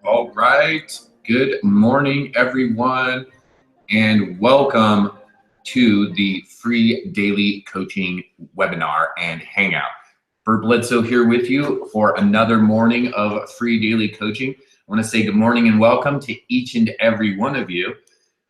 All right. Good morning, everyone, and welcome to the free daily coaching webinar and hangout. Bert Bledsoe here with you for another morning of free daily coaching. I want to say good morning and welcome to each and every one of you.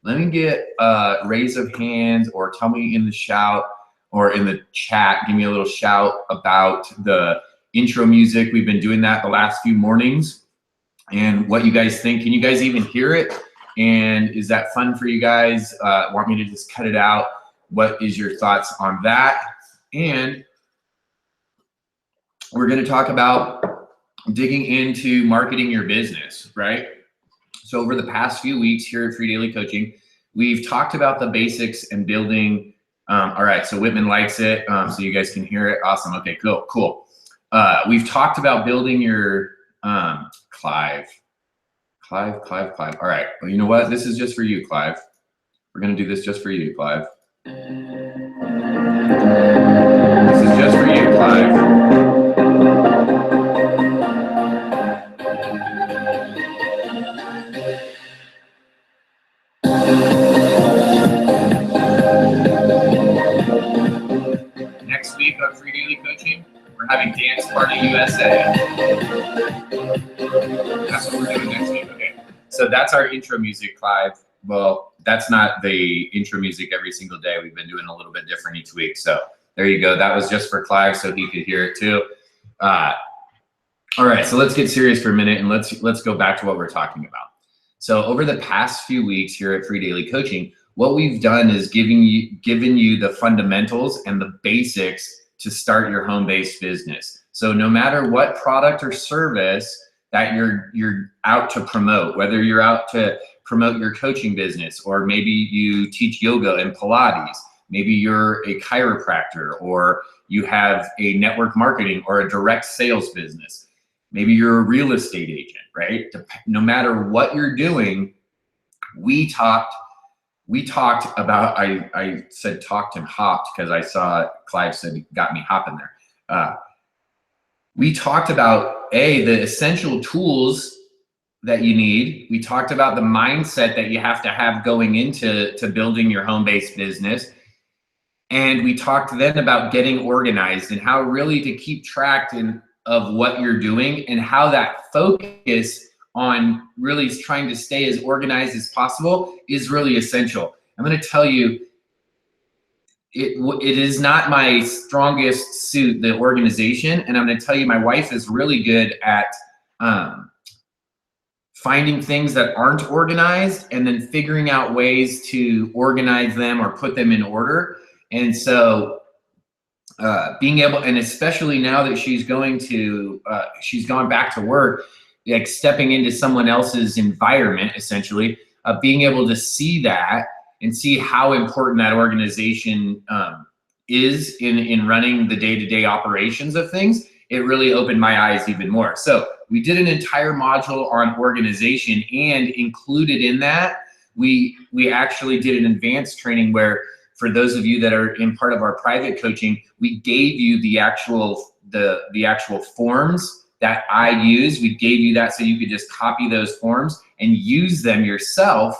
Let me get a raise of hands, or tell me in the shout or in the chat, give me a little shout about the intro music. We've been doing that the last few mornings. And what you guys think. Can you guys even hear it? And is that fun for you guys? Want me to just cut it out? What is your thoughts on that? And we're going to talk about digging into marketing your business, right? So over the past few weeks here at Free Daily Coaching, we've talked about the basics and building. All right, so Whitman likes it, so you guys can hear it. Awesome. Okay, cool. We've talked about building your Clive. All right. Well, you know what? This is just for you, Clive. We're going to do this just for you, Clive. This is just for you, Clive. Next week on Free Daily Coaching, we're having Dance Party USA. That's what we're doing next week, okay? So that's our intro music, Clive. Well, that's not the intro music every single day. We've been doing a little bit different each week. So there you go. That was just for Clive so he could hear it too. All right, so let's get serious for a minute and let's go back to what we're talking about. So over the past few weeks here at Free Daily Coaching, what we've done is given you the fundamentals and the basics to start your home-based business. So no matter what product or service that you're out to promote, whether you're out to promote your coaching business, or maybe you teach yoga and Pilates, maybe you're a chiropractor, or you have a network marketing or a direct sales business, maybe you're a real estate agent, right? No matter what you're doing, we talked about, I said talked and hopped because I saw Clive said got me hopping there. We talked about the essential tools that you need. We talked about the mindset that you have to have going into building your home-based business. And we talked then about getting organized and how really to keep track of what you're doing, and how that focus on really trying to stay as organized as possible is really essential. I'm going to tell you, it is not my strongest suit, the organization, and I'm going to tell you my wife is really good at finding things that aren't organized and then figuring out ways to organize them or put them in order. And so being able, and especially now that she's gone back to work, like stepping into someone else's environment, essentially, being able to see that and see how important that organization is in running the day-to-day operations of things, it really opened my eyes even more. So we did an entire module on organization, and included in that, we actually did an advanced training where, for those of you that are in part of our private coaching, we gave you the actual forms that I use. We gave you that so you could just copy those forms and use them yourself,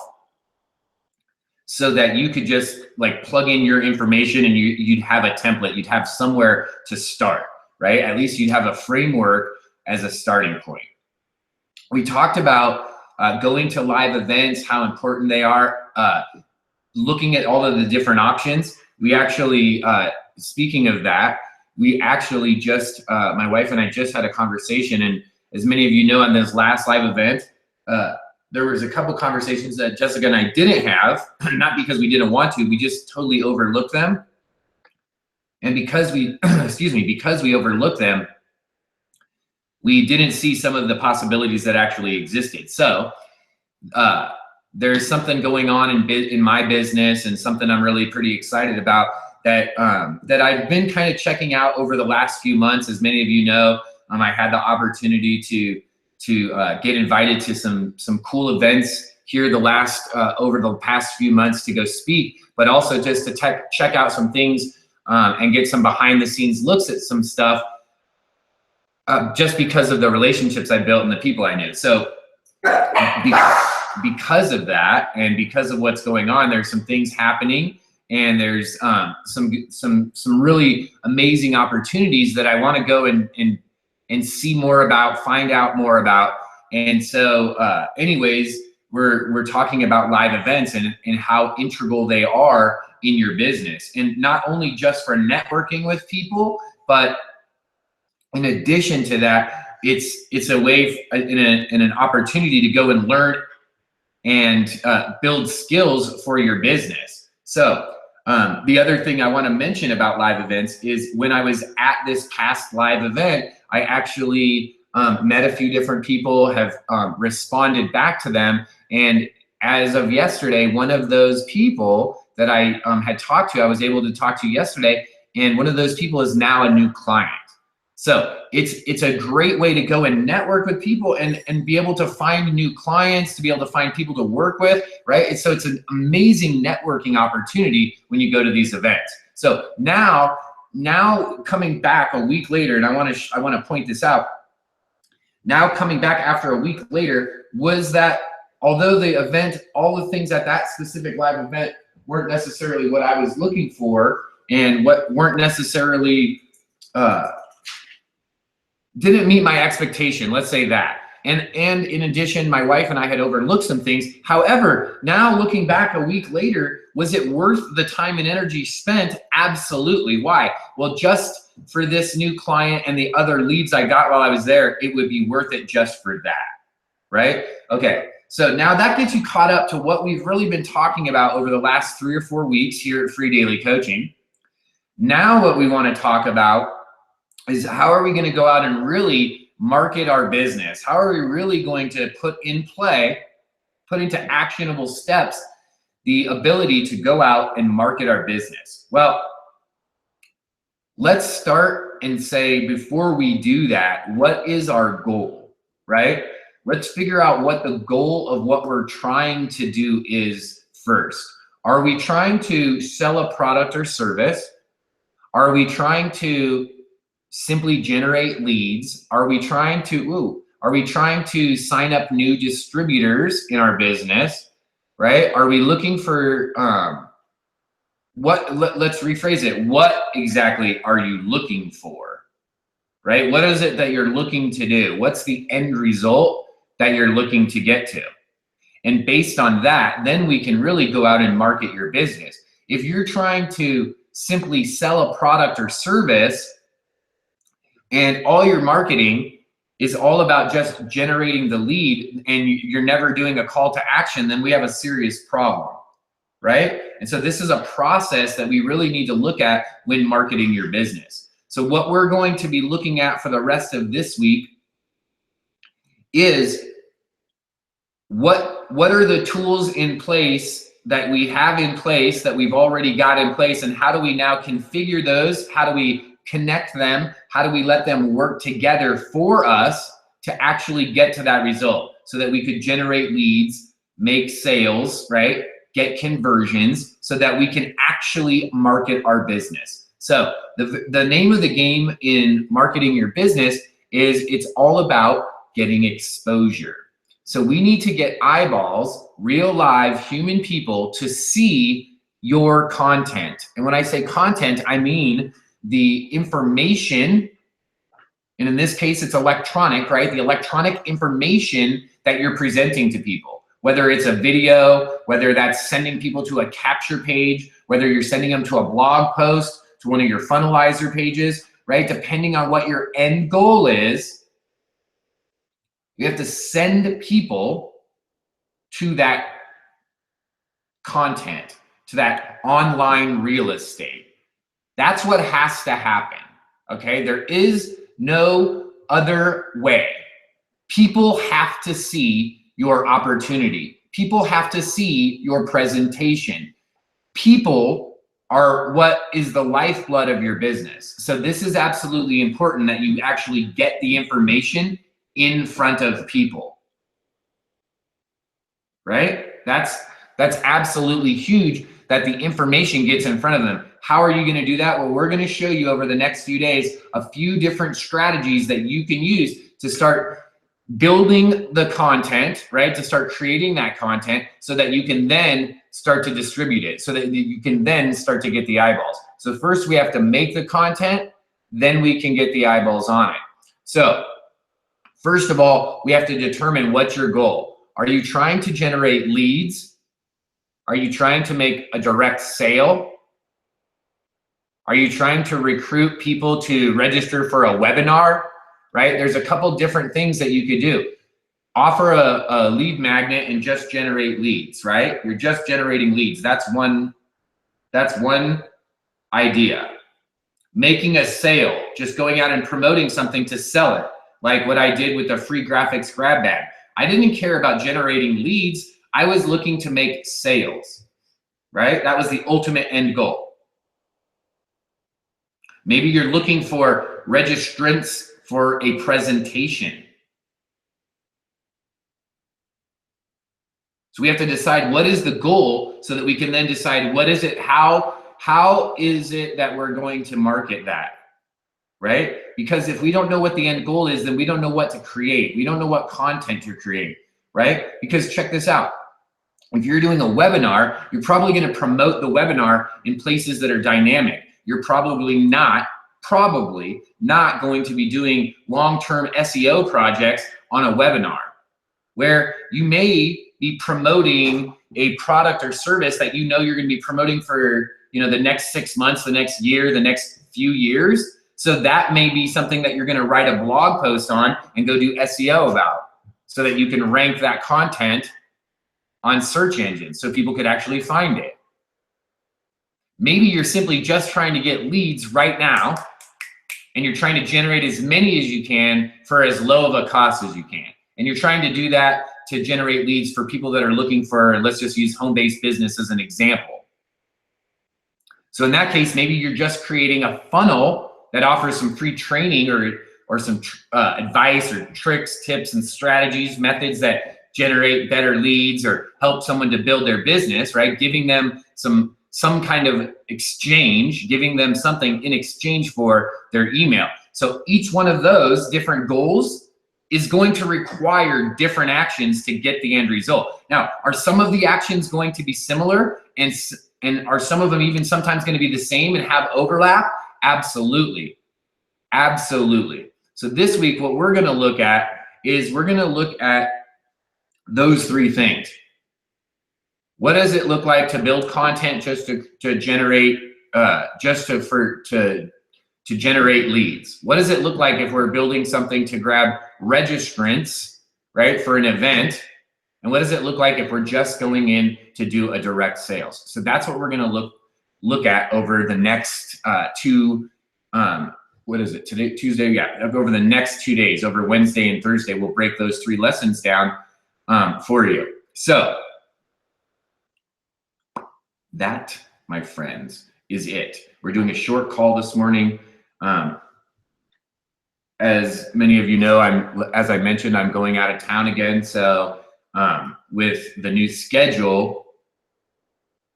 so that you could just like plug in your information and you'd have a template, you'd have somewhere to start, right? At least you'd have a framework as a starting point. We talked about going to live events, how important they are, looking at all of the different options. We actually, speaking of that, we actually just, my wife and I just had a conversation, and as many of you know, on this last live event, there was a couple conversations that Jessica and I didn't have, not because we didn't want to, we just totally overlooked them. And because we, because we overlooked them, we didn't see some of the possibilities that actually existed. So there's something going on in my business, and something I'm really pretty excited about that I've been kind of checking out over the last few months. As many of you know, I had the opportunity to get invited to some cool events here over the past few months to go speak, but also just to check out some things and get some behind the scenes looks at some stuff just because of the relationships I built and the people I knew. So because of that and because of what's going on, there's some things happening, and there's some really amazing opportunities that I want to go and see more about, find out more about. And so anyways, we're talking about live events and how integral they are in your business, and not only just for networking with people, but in addition to that, it's a way and an opportunity to go and learn and build skills for your business. So the other thing I want to mention about live events is when I was at this past live event, I actually met a few different people, have responded back to them. And as of yesterday, one of those people that I had talked to, I was able to talk to yesterday, and one of those people is now a new client. So it's a great way to go and network with people and be able to find new clients, to be able to find people to work with, right? And so it's an amazing networking opportunity when you go to these events. So now coming back a week later, and I want to point this out. Now coming back after a week later, was that although the event, all the things at that specific live event weren't necessarily what I was looking for, and what weren't necessarily didn't meet my expectation, let's say that. And in addition, my wife and I had overlooked some things. However, now looking back a week later, was it worth the time and energy spent? Absolutely. Why? Well, just for this new client and the other leads I got while I was there, it would be worth it just for that, right? Okay, so now that gets you caught up to what we've really been talking about over the last 3 or 4 weeks here at Free Daily Coaching. Now what we want to talk about is how are we going to go out and really market our business? How are we really going to put into actionable steps the ability to go out and market our business? Well, let's start and say, before we do that, what is our goal, right? Let's figure out what the goal of what we're trying to do is first. Are we trying to sell a product or service? Are we trying to simply generate leads? Are we trying to sign up new distributors in our business, right? Are we looking for let's rephrase it. What exactly are you looking for, right? What is it that you're looking to do? What's the end result that you're looking to get to? And based on that, then we can really go out and market your business. If you're trying to simply sell a product or service, and all your marketing is all about just generating the lead, and you're never doing a call to action, then we have a serious problem, right? And so this is a process that we really need to look at when marketing your business. So what we're going to be looking at for the rest of this week is what are the tools in place that we have in place, that we've already got in place, and how do we now configure those? How do we connect them? How do we let them work together for us to actually get to that result, so that we could generate leads, make sales, right? Get conversions, so that we can actually market our business. So the name of the game in marketing your business is it's all about getting exposure. So we need to get eyeballs, real live human people, to see your content. And when I say content, I mean the information, and in this case, it's electronic, right? The electronic information that you're presenting to people, whether it's a video, whether that's sending people to a capture page, whether you're sending them to a blog post, to one of your funnelizer pages, right? Depending on what your end goal is, you have to send people to that content, to that online real estate. That's what has to happen, okay? There is no other way. People have to see your opportunity. People have to see your presentation. People are what is the lifeblood of your business. So this is absolutely important, that you actually get the information in front of people, right? That's absolutely huge, that the information gets in front of them. How are you going to do that? Well, we're going to show you over the next few days a few different strategies that you can use to start building the content, right? To start creating that content so that you can then start to distribute it, so that you can then start to get the eyeballs. So first we have to make the content, then we can get the eyeballs on it. So first of all, we have to determine what's your goal. Are you trying to generate leads? Are you trying to make a direct sale? Are you trying to recruit people to register for a webinar, right? There's a couple different things that you could do. Offer a lead magnet and just generate leads, right? You're just generating leads. That's one idea. Making a sale, just going out and promoting something to sell it, like what I did with the free graphics grab bag. I didn't care about generating leads. I was looking to make sales, right? That was the ultimate end goal. Maybe you're looking for registrants for a presentation. So we have to decide what is the goal so that we can then decide what is it, how is it that we're going to market that, right? Because if we don't know what the end goal is, then we don't know what to create. We don't know what content to create, right? Because check this out. If you're doing a webinar, you're probably going to promote the webinar in places that are dynamic. You're probably not going to be doing long-term SEO projects on a webinar, where you may be promoting a product or service that you know you're going to be promoting for, you know, the next 6 months, the next year, the next few years. So that may be something that you're going to write a blog post on and go do SEO about, so that you can rank that content on search engines so people could actually find it. Maybe you're simply just trying to get leads right now, and you're trying to generate as many as you can for as low of a cost as you can. And you're trying to do that to generate leads for people that are looking for, let's just use home-based business as an example. So in that case, maybe you're just creating a funnel that offers some free training or some advice or tricks, tips, and strategies, methods that generate better leads or help someone to build their business, right? Giving them some kind of exchange, giving them something in exchange for their email. So each one of those different goals is going to require different actions to get the end result. Now, are some of the actions going to be similar, and are some of them even sometimes going to be the same and have overlap? Absolutely. Absolutely. So this week, what we're going to look at is we're going to look at those three things. What does it look like to build content just to generate to generate leads? What does it look like if we're building something to grab registrants, right, for an event? And what does it look like if we're just going in to do a direct sales? So that's what we're going to look at over the next what is it today? Tuesday? Yeah, over the next 2 days, over Wednesday and Thursday, we'll break those 3 lessons down for you. So that, my friends, is it. We're doing a short call this morning. As many of you know, as I mentioned, I'm going out of town again. So with the new schedule,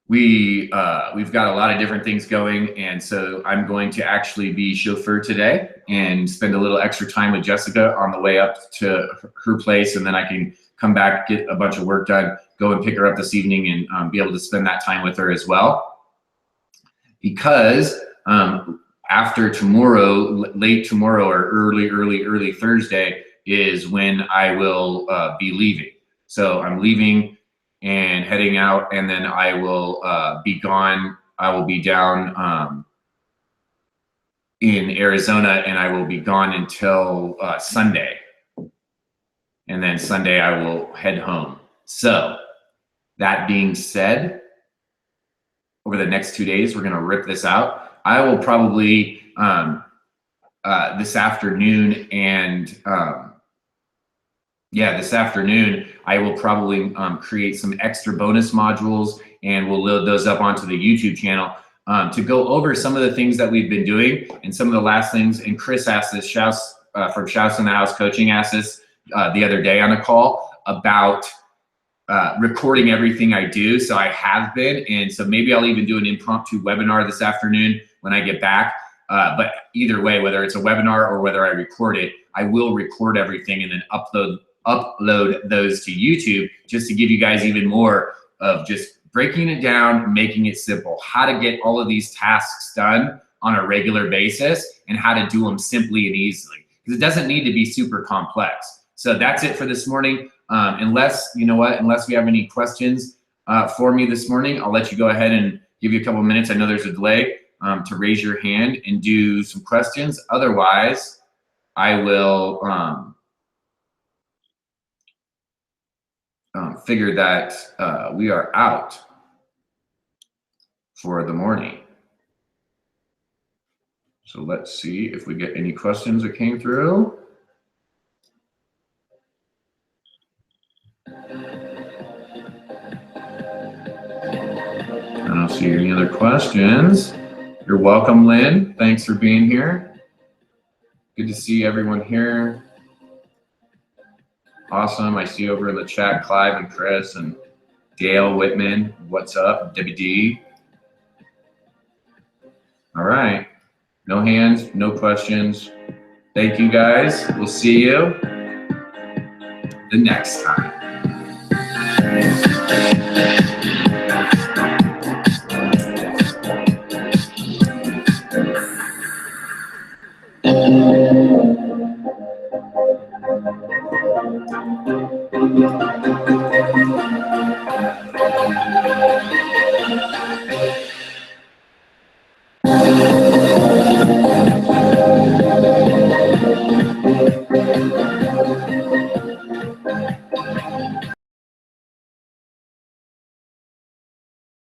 we've got a lot of different things going, and so I'm going to actually be chauffeur today and spend a little extra time with Jessica on the way up to her place, and then I can come back, get a bunch of work done, go and pick her up this evening, and be able to spend that time with her as well. Because after tomorrow, late tomorrow or early Thursday is when I will be leaving. So I'm leaving and heading out, and then I will be gone. I will be down in Arizona, and I will be gone until Sunday. And then Sunday I will head home. So that being said, over the next 2 days, we're going to rip this out. I will probably this afternoon and this afternoon, I will probably create some extra bonus modules, and we'll load those up onto the YouTube channel to go over some of the things that we've been doing and some of the last things. And Chris asked this, from Shouts in the House Coaching asked this the other day on a call about recording everything I do. So I have been, and so maybe I'll even do an impromptu webinar this afternoon when I get back. But either way, whether it's a webinar or whether I record it, I will record everything and then upload those to YouTube, just to give you guys even more of just breaking it down, making it simple, how to get all of these tasks done on a regular basis and how to do them simply and easily, because it doesn't need to be super complex. So that's it for this morning. Unless we have any questions for me this morning, I'll let you go ahead and give you a couple of minutes. I know there's a delay to raise your hand and do some questions. Otherwise, I will figure that we are out for the morning. So let's see if we get any questions that came through. I don't see any other questions. You're welcome, Lynn. Thanks for being here. Good to see everyone here. Awesome. I see over in the chat Clive and Chris and Dale Whitman. What's up? WD. All right. No hands, no questions. Thank you, guys. We'll see you the next time.